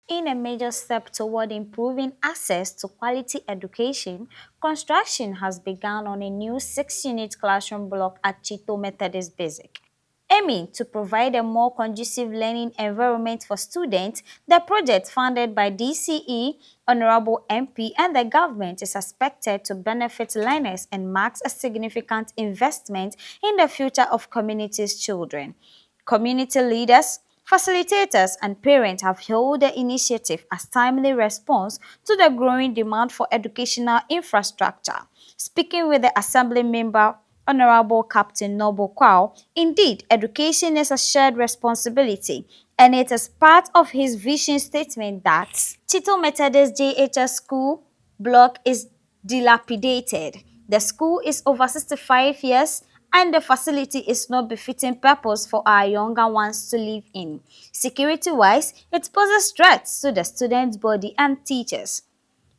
In a major step toward improving access to quality education, construction has begun on a new 6-unit classroom block at TSITO Methodist Basic. Aiming to provide a more conducive learning environment for students, the project funded by DCE, Honorable MP, and the government is expected to benefit learners and marks a significant investment in the future of communities' children. Community leaders, facilitators, and parents have hailed the initiative as timely response to the growing demand for educational infrastructure. Speaking with the Assembly member, Honorable Captain Noble Kwao, indeed, education is a shared responsibility, and it is part of his vision statement that TSITO Methodist JHS School block is dilapidated. The school is over 65 years and the facility is not befitting purpose for our younger ones to live in. Security-wise, it poses threats to the students' body and teachers.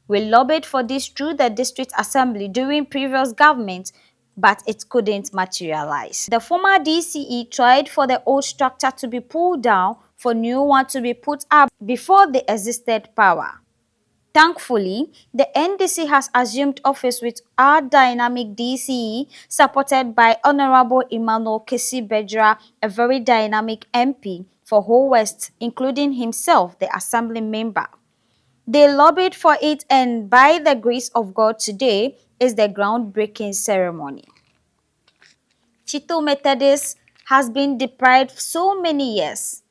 We lobbied for this through the district assembly during previous government, but it couldn't materialize. The former DCE tried for the old structure to be pulled down for new one to be put up before they existed power. Thankfully, the NDC has assumed office with our dynamic DCE supported by Honorable Emmanuel Kesi Bedra, a very dynamic MP for Whole West, including himself, the assembly member. They lobbied for it, and by the grace of God today is the groundbreaking ceremony. TSITO Methodist has been deprived so many years.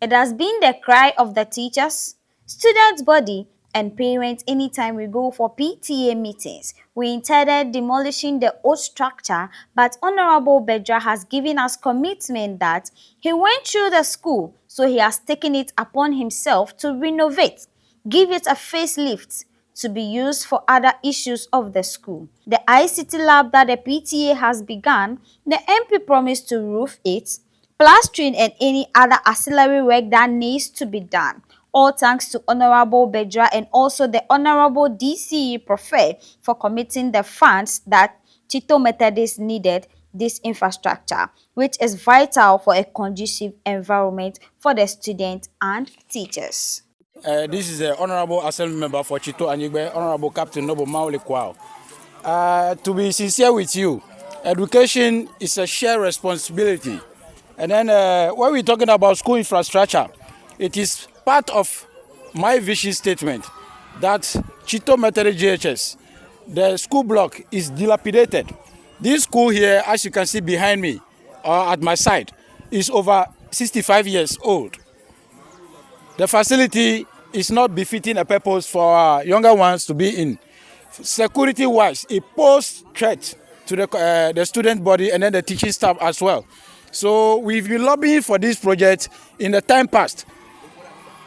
It has been the cry of the teachers, students' body, and parents anytime we go for PTA meetings. We intended demolishing the old structure, but Honorable Bedra has given us commitment that he went through the school, so he has taken it upon himself to renovate, give it a facelift, to be used for other issues of the school. The ICT lab that the PTA has begun, the MP promised to roof it, plastering and any other ancillary work that needs to be done. All thanks to Honorable Bedra and also the Honorable DCE Prophet for committing the funds that TSITO Methodist needed this infrastructure, which is vital for a conducive environment for the students and teachers. This is the Honorable Assembly Member for TSITO Anyigbe, Honorable Captain Noble Mauli Kwao. To be sincere with you, education is a shared responsibility. And then when we're talking about school infrastructure, it is part of my vision statement that TSITO Methodist JHS, the school block is dilapidated. This school here, as you can see behind me, or at my side, is over 65 years old. The facility is not befitting a purpose for our younger ones to be in. Security-wise, it poses threat to the student body and then the teaching staff as well. So we've been lobbying for this project in the time past.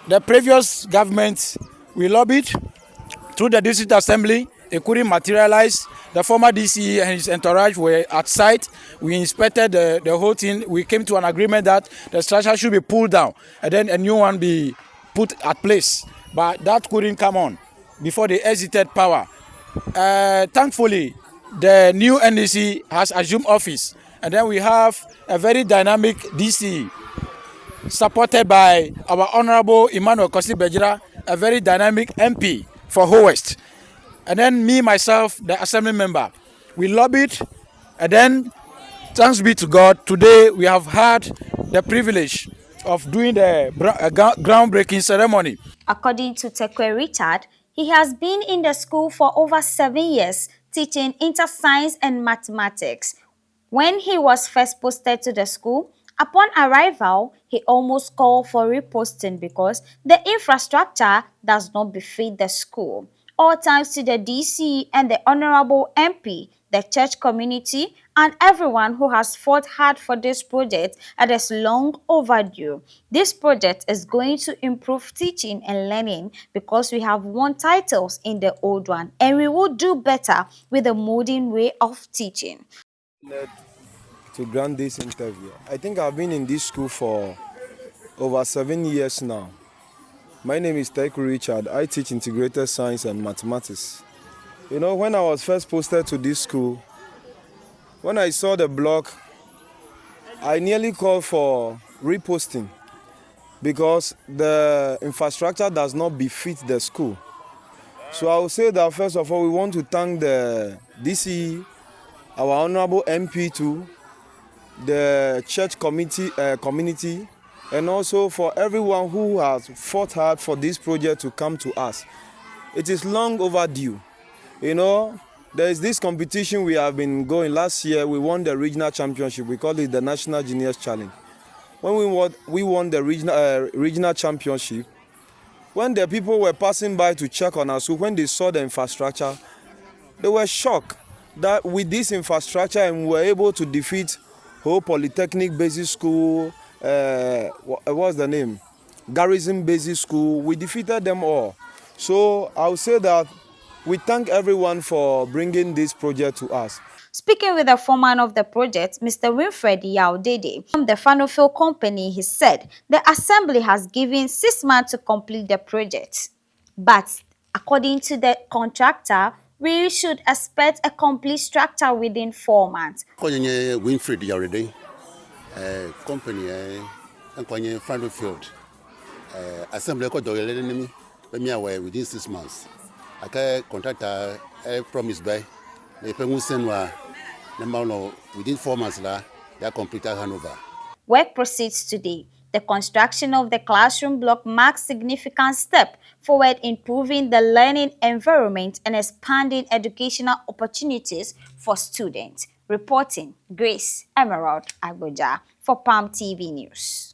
The previous government, we lobbied through the district assembly. It couldn't materialize. The former DCE and his entourage were at site. We inspected the whole thing. We came to an agreement that the structure should be pulled down and then a new one be put at place. But that couldn't come on before they exited power. Thankfully, the new NDC has assumed office. And then we have a very dynamic DCE supported by our Honorable Emmanuel Kesi Bedra, a very dynamic MP for Whole West. And then me, myself, the assembly member, we lobbied, and then, thanks be to God, today we have had the privilege of doing the groundbreaking ceremony. According to Tekwe Richard, he has been in the school for over 7 years, teaching inter-science and mathematics. When he was first posted to the school, upon arrival, he almost called for reposting because the infrastructure does not befit the school. All thanks to the DC and the Honorable MP, the church community, and everyone who has fought hard for this project, and is long overdue. This project is going to improve teaching and learning because we have won titles in the old one, and we will do better with the modern way of teaching. To grant this interview. I think I've been in this school for over 7 years now. My name is Tekwe Richard. I teach integrated science and mathematics. You know, when I was first posted to this school, when I saw the block, I nearly called for reposting because the infrastructure does not befit the school. So I will say that first of all, we want to thank the DC, our honorable MP too, the church community, and also for everyone who has fought hard for this project to come to us. It is long overdue. You know, there is this competition we have been going. Last year, we won the regional championship. We call it the National Genius Challenge. When we won the regional championship, when the people were passing by to check on us, so when they saw the infrastructure, they were shocked that with this infrastructure and we were able to defeat whole Polytechnic Basic School, what's the name? Garrison Basic School. We defeated them all. So I would say that we thank everyone for bringing this project to us. Speaking with the foreman of the project, Mr. Winfred Yaudede, from the Fanofil company, he said the assembly has given 6 months to complete the project. But according to the contractor, we should expect a complete structure within 4 months. Winfred Yaudede, company, and Fanofil. Assembly ko dogele nimi be mi away within 6 months. Aka contractor promise by the pengu senwa na within 4 months la they completed handover. Work proceeds today. The construction of the classroom block marks significant step forward improving the learning environment and expanding educational opportunities for students. Reporting, Grace Emerald Agboja for Palm TV News.